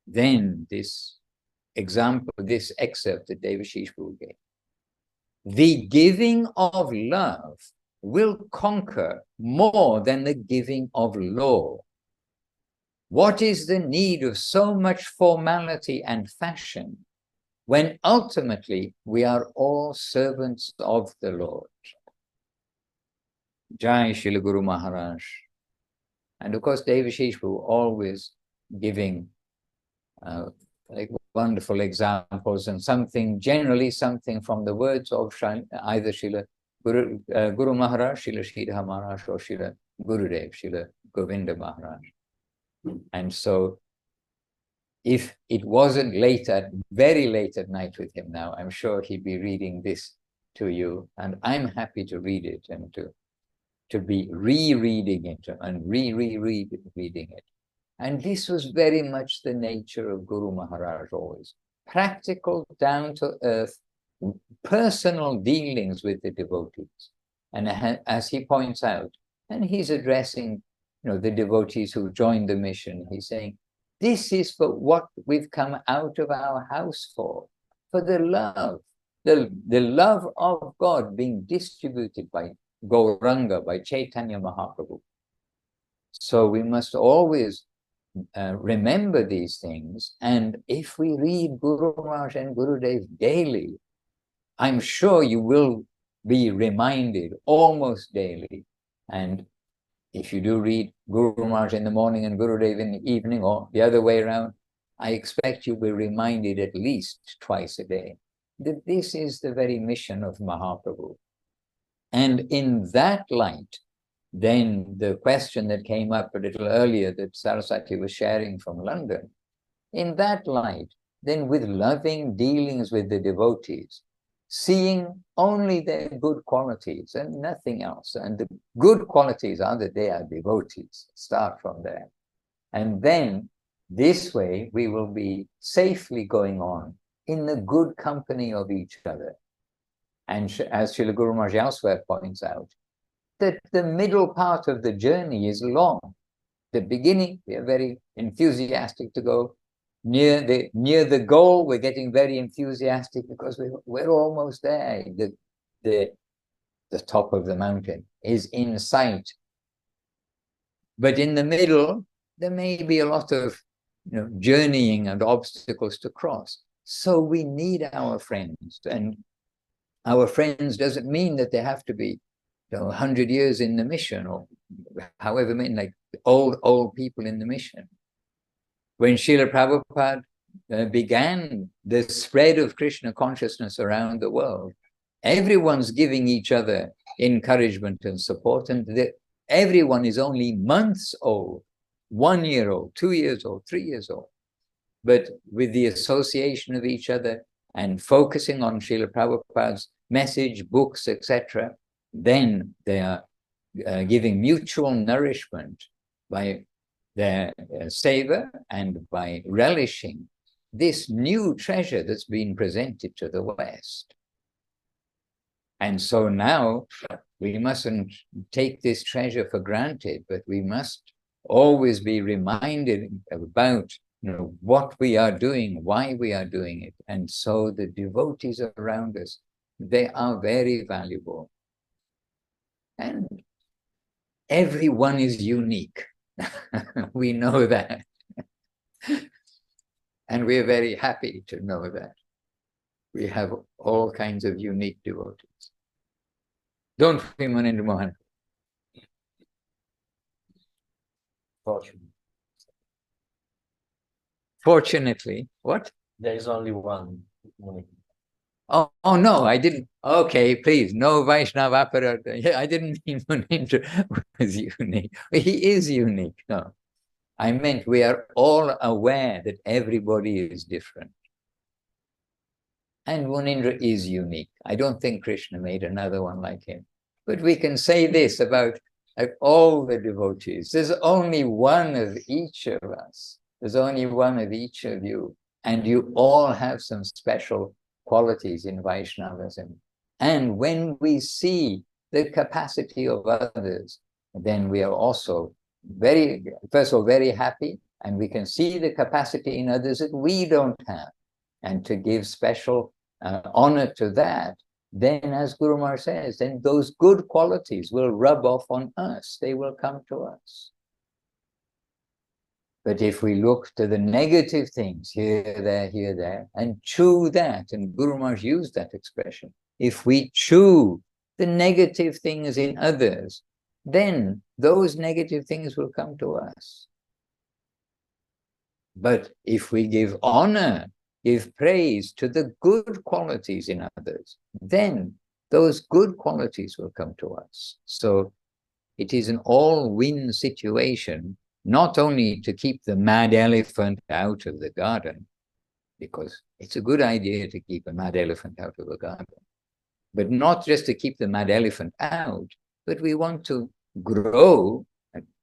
Then this example, this excerpt that Devashish Prabhu gave. The giving of love will conquer more than the giving of law. What is the need of so much formality and fashion when ultimately we are all servants of the Lord? Jai Srila Guru Maharaj. And of course, Devashish Prabhu always giving like wonderful examples and generally something from the words of either Srila Guru Maharaj, Srila Sridhar Maharaj, or Srila Gurudev, Srila Govinda Maharaj. And so if it wasn't very late at night with him now, I'm sure he'd be reading this to you, and I'm happy to read it and to be rereading it and reading it. And this was very much the nature of Guru Maharaj always. Practical, down-to-earth, personal dealings with the devotees. And as he points out, and he's addressing the devotees who joined the mission, he's saying, this is for what we've come out of our house for the love. The love of God being distributed by Gauranga, by Chaitanya Mahaprabhu. So we must always remember these things, and if we read Guru Maharaj and Gurudev daily, I'm sure you will be reminded almost daily. And if you do read Guru Maharaj in the morning and Gurudev in the evening, or the other way around, I expect you'll be reminded at least twice a day that this is the very mission of Mahaprabhu. And in that light, then the question that came up a little earlier that Saraswati was sharing from London, in that light, then with loving dealings with the devotees, seeing only their good qualities and nothing else. And the good qualities are that they are devotees. Start from there. And then this way we will be safely going on in the good company of each other. And as Srila Guru Maharaj elsewhere points out, that the middle part of the journey is long. The beginning, we are very enthusiastic to go. Near the goal, we're getting very enthusiastic because we're almost there. The top of the mountain is in sight. But in the middle, there may be a lot of journeying and obstacles to cross. So we need our friends. And our friends doesn't mean that they have to be 100 years in the mission, or however many, like old people in the mission. When Srila Prabhupada began the spread of Krishna consciousness around the world, everyone's giving each other encouragement and support, and everyone is only months old, 1 year old, 2 years old, 3 years old. But with the association of each other and focusing on Srila Prabhupada's message, books, etc., then they are giving mutual nourishment by their seva and by relishing this new treasure that's been presented to the West. And so now we mustn't take this treasure for granted, but we must always be reminded about what we are doing, why we are doing it. And so the devotees around us, they are very valuable. And everyone is unique. We know that. And we're very happy to know that. We have all kinds of unique devotees. Don't we, Munindra Mohan? Fortunately, what? There is only one. Oh no, I didn't. Okay, please, no Vaishnava Aparata. I didn't mean Munindra was unique. He is unique. No, I meant we are all aware that everybody is different. And Munindra is unique. I don't think Krishna made another one like him. But we can say this about all the devotees. There's only one of each of us. There's only one of each of you. And you all have some special qualities in Vaishnavism. And when we see the capacity of others, then we are also first of all, very happy. And we can see the capacity in others that we don't have. And to give special honor to that, then as Guru Maharaj says, then those good qualities will rub off on us. They will come to us. But if we look to the negative things here, there, and chew that, and Guru Maharaj used that expression, if we chew the negative things in others, then those negative things will come to us. But if we give honor, give praise to the good qualities in others, then those good qualities will come to us. So it is an all-win situation, not only to keep the mad elephant out of the garden, because it's a good idea to keep a mad elephant out of the garden, but not just to keep the mad elephant out, but we want to grow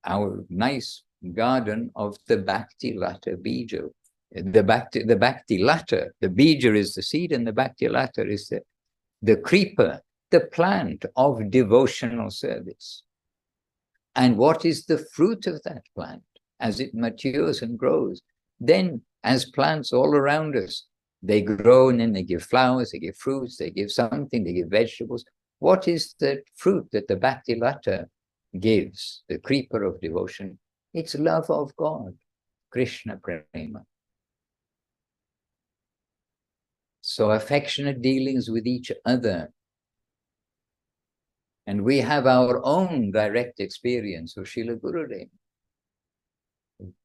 our nice garden of the Bhakti Lata Bija. The Bhakti Lata, the Bija is the seed, and the Bhakti Lata is the creeper, the plant of devotional service. And what is the fruit of that plant as it matures and grows? Then, as plants all around us, they grow and then they give flowers, they give fruits, they give something, they give vegetables. What is the fruit that the Bhakti Lata gives, the creeper of devotion? It's love of God, Krishna Prema. So affectionate dealings with each other. And we have our own direct experience of Srila Gurudev.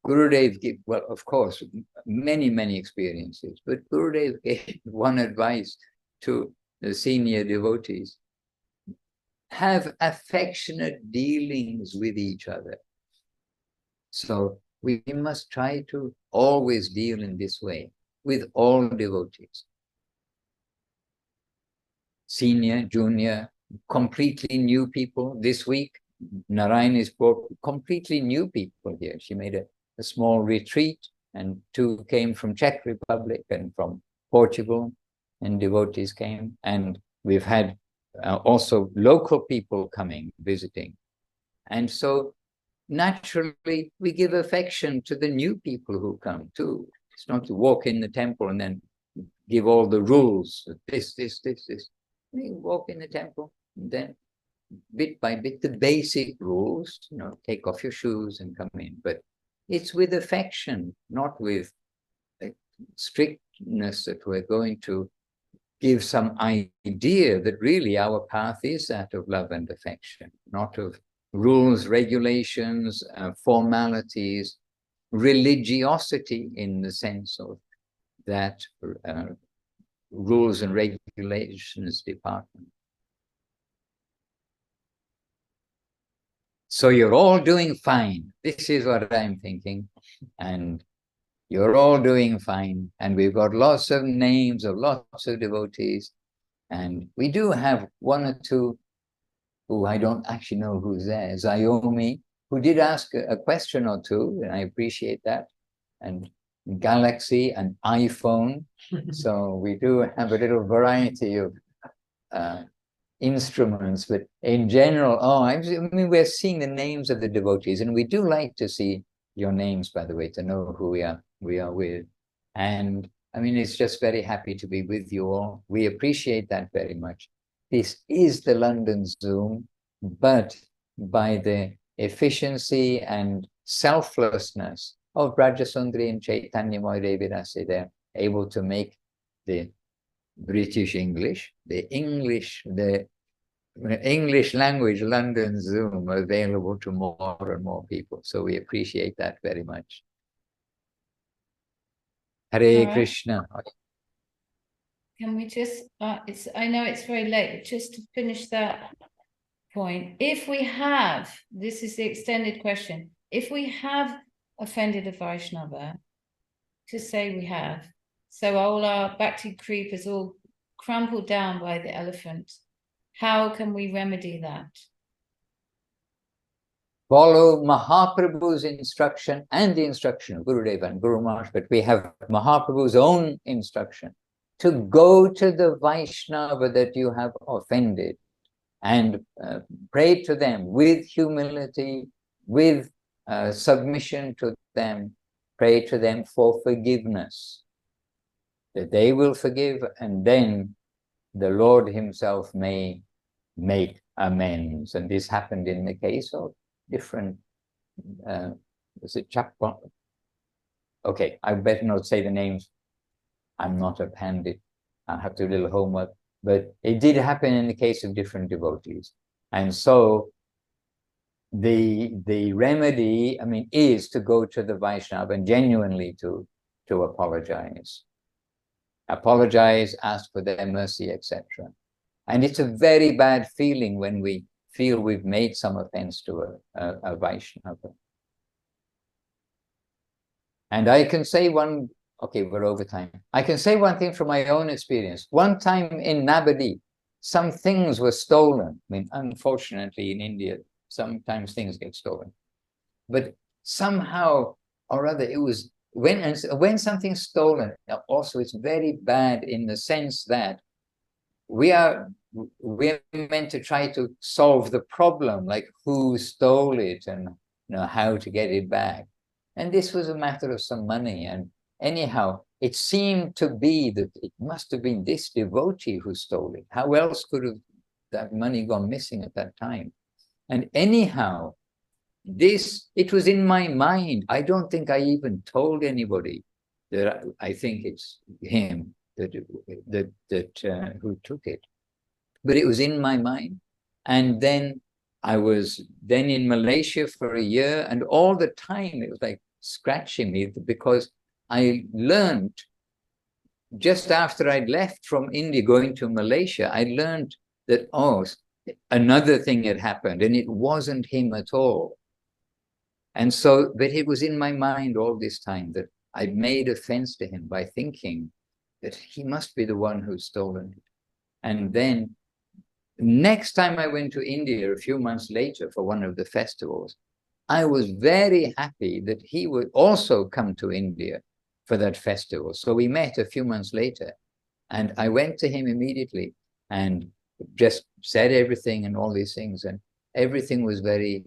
Gurudev gave, well, of course, many, many experiences, but Gurudev gave one advice to the senior devotees: have affectionate dealings with each other. So we must try to always deal in this way with all devotees. Senior, junior, completely new people. This week, Narayan has brought completely new people here. She made a small retreat, and 2 came from Czech Republic and from Portugal, and devotees came. And we've had also local people coming, visiting. And so naturally, we give affection to the new people who come too. It's not to walk in the temple and then give all the rules, this. We walk in the temple, and then bit by bit, the basic rules, take off your shoes and come in. But it's with affection, not with strictness, that we're going to give some idea that really our path is that of love and affection, not of rules, regulations, formalities, religiosity in the sense of that rules and regulations department. So you're all doing fine. This is what I'm thinking. And you're all doing fine. And we've got lots of names of lots of devotees. And we do have 1 or 2 who I don't actually know who's there. Zayomi, who did ask a question or 2, and I appreciate that. And Galaxy and iPhone. So we do have a little variety of instruments, but in general, I mean, we're seeing the names of the devotees, and we do like to see your names, by the way, to know who we are with. And I mean, it's just very happy to be with you all. We appreciate that very much. This is the London Zoom, but by the efficiency and selflessness of Rajasundari and Chaitanya Mayi Devi, they're able to make the British English, the English language London Zoom available to more and more people. So we appreciate that very much. Hare Krishna. Can we just, I know it's very late, but just to finish that point, if we have, this is the extended question, if we have offended a Vaishnava, to say we have, so all our Bhakti creep is all crumpled down by the elephant, how can we remedy that? follow Mahaprabhu's instruction and the instruction of Gurudev and Guru Maharaj, but we have Mahaprabhu's own instruction to go to the Vaishnava that you have offended and pray to them with humility, with submission to them, pray to them for forgiveness, that they will forgive, and then the Lord himself may make amends. And this happened in the case of different, was it Chakra? Okay, I better not say the names. I'm not a pandit. I'll have to do a little homework. But it did happen in the case of different devotees. And so the remedy, I mean, is to go to the Vaishnava and genuinely to apologize. Apologize, ask for their mercy, etc. And it's a very bad feeling when we feel we've made some offense to a Vaishnava. And I can say one, okay, we're over time. I can say one thing from my own experience. One time in Navadip, some things were stolen. I mean, unfortunately in India, sometimes things get stolen. But somehow or other, it was, when something's stolen, also it's very bad in the sense that we're meant to try to solve the problem, like who stole it and how to get it back. And this was a matter of some money. And anyhow, it seemed to be that it must have been this devotee who stole it. How else could have that money gone missing at that time? And anyhow, it was in my mind. I don't think I even told anybody that I think it's him who took it. But it was in my mind. And then I was then in Malaysia for a year, and all the time it was like scratching me, because I learned just after I'd left from India going to Malaysia, I learned that, oh, another thing had happened, and it wasn't him at all. And so, but it was in my mind all this time that I'd made offense to him by thinking that he must be the one who's stolen it. And then next time I went to India a few months later for one of the festivals, I was very happy that he would also come to India for that festival. So we met a few months later, and I went to him immediately and just said everything and all these things, and everything was very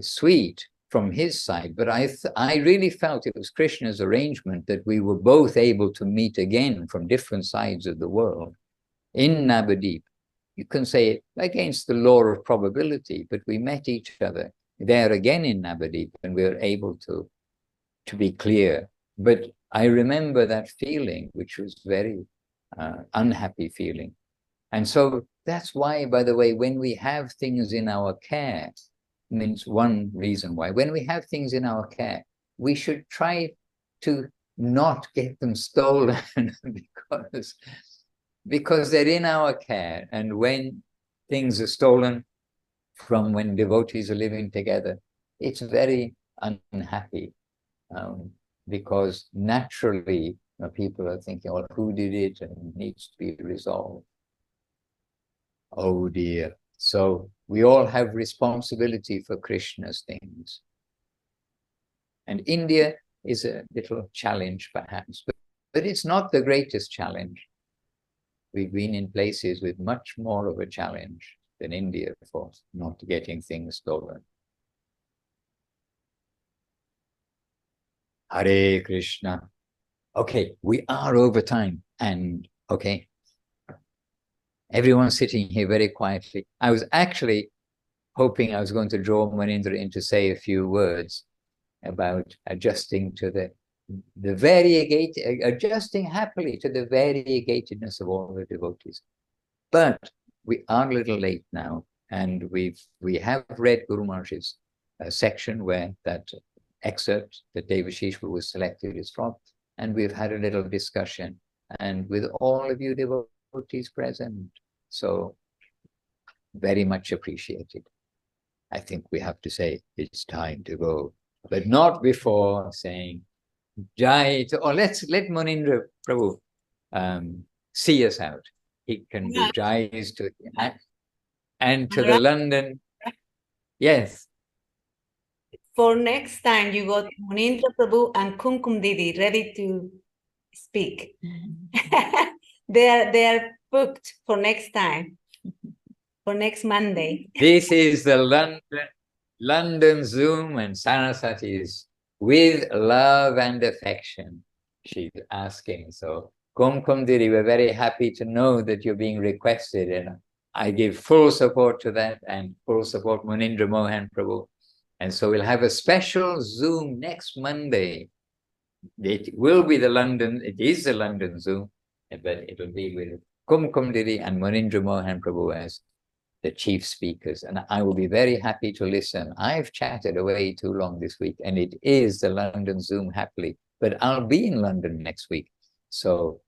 sweet from his side. But I really felt it was Krishna's arrangement that we were both able to meet again from different sides of the world in Navadip. You can say it against the law of probability, but we met each other there again in Navadip, and we were able to be clear. But I remember that feeling, which was very unhappy feeling. And so that's why, by the way, when we have things in our care, means one reason why, when we have things in our care, we should try to not get them stolen because they're in our care. And when things are stolen from when devotees are living together, it's very unhappy, because naturally people are thinking, oh, who did it, and it needs to be resolved. Oh dear. So we all have responsibility for Krishna's things. And India is a little challenge perhaps, but it's not the greatest challenge. We've been in places with much more of a challenge than India for not getting things stolen. Hare Krishna. Okay, we are over time, and okay. Everyone's sitting here very quietly. I was actually hoping I was going to draw Munindra in to say a few words about adjusting to adjusting happily to the variegatedness of all the devotees. But we are a little late now, and we have read Guru Maharaj's section where that excerpt that Devashish was selected is from, and we've had a little discussion, and with all of you devotees present. So very much appreciated. I think we have to say it's time to go, but not before saying Jai to, or let Munindra Prabhu see us out. He can do Jais to and to the London. Yes. for next time, you got Munindra Prabhu and Kumkum Didi ready to speak. They are booked for next time, for next Monday. This is the London Zoom, and Saraswati is with love and affection. She's asking. So, Kumkum Didi, we're very happy to know that you're being requested, and I give full support to that and full support Munindra Mohan Prabhu. And so we'll have a special Zoom next Monday. It will be it is the London Zoom, but it'll be with Kumkum Didi and Munindra Mohan Prabhu as the chief speakers. And I will be very happy to listen. I've chatted away too long this week, and it is the London Zoom happily, but I'll be in London next week. So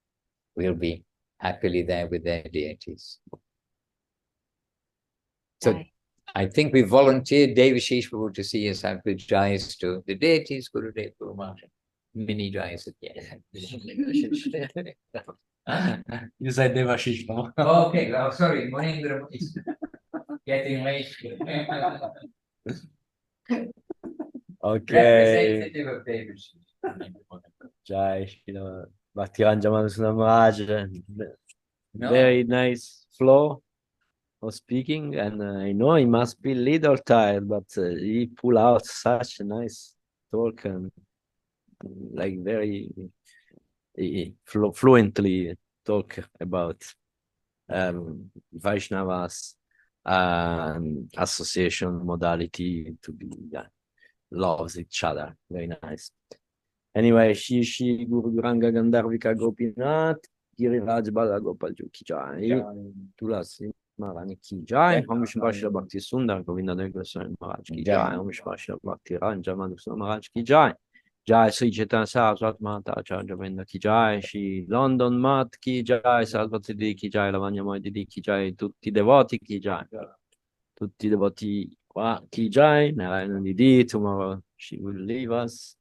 we'll be happily there with their deities. So I think we volunteered Devashish Prabhu to see us have the jais to the deities, Gurudev, Guru Maharaj. Mini jais at the end. You said Devashish, no? Okay, oh, sorry, Munindra is getting late. Okay. Representative of Devashish. Jai, Bhakti Madhusudan Maharaj. No. Very nice flow of speaking, and I know he must be a little tired, but he pull out such a nice talk and like very fluently talk about Vaishnavas and association modality to be loves each other. Very nice. Anyway, Shri Guru Guranga Gandharvika Gopinath Giriraj Bala Gopal Ki Jai Tulasi Maharani Ki Jai Om Shri Srila Bhakti Sundar Govinda Dev Goswami Maharaj Ki Jai Om Shri Srila Bhakti Ranjan Madhusudan Maharaj Ki Jai Jai Sri Chaitanya Saraswat Math Acharya Govinda Ki Jai Shri London Math Ki Jai Saraswati Devi Ki Jai Lavanya Mayi Devi Ki Jai Tutti devoti Ki Jai Tutti devoti Ki Jai Narayana Didi. Tomorrow she will leave us,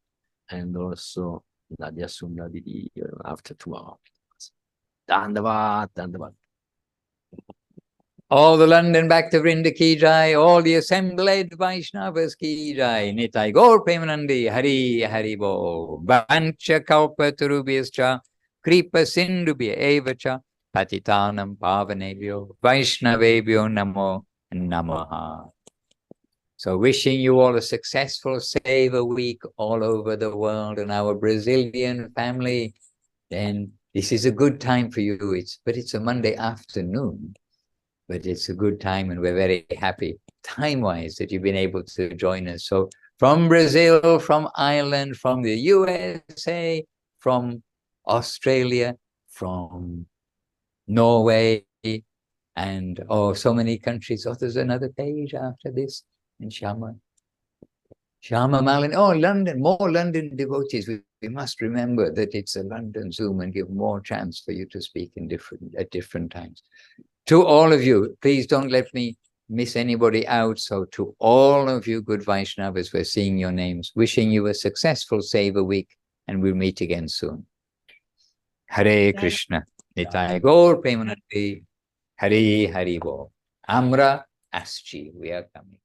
and also Nadia Sundar Didi after tomorrow. Dandavat, Dandavat. All the London Bhakti Vrinda Ki Jai, all the assembled Vaishnavas Ki Jai, Nitai Gaur Premanandi, Hari Hari Bo, Vancha Kalpa Turubhyascha, Kripa Sindubhya Evacha, Patitanam Pavanebhyo, Vaishnavebhyo Namo Namaha. So wishing you all a successful Seva week all over the world, and our Brazilian family, then this is a good time for you. But it's a Monday afternoon. But it's a good time, and we're very happy time-wise that you've been able to join us. So from Brazil, from Ireland, from the USA, from Australia, from Norway, and so many countries. Oh, there's another page after this in Shama Malin. Oh, London, more London devotees. We must remember that it's a London Zoom and give more chance for you to speak at different times. To all of you, please don't let me miss anybody out. So to all of you good Vaishnavas, we're seeing your names, wishing you a successful Seva week, and we'll meet again soon. Hare Krishna. Nitai Gaur Premanandi. Hari Hari Bo. Amra Aschi. We are coming.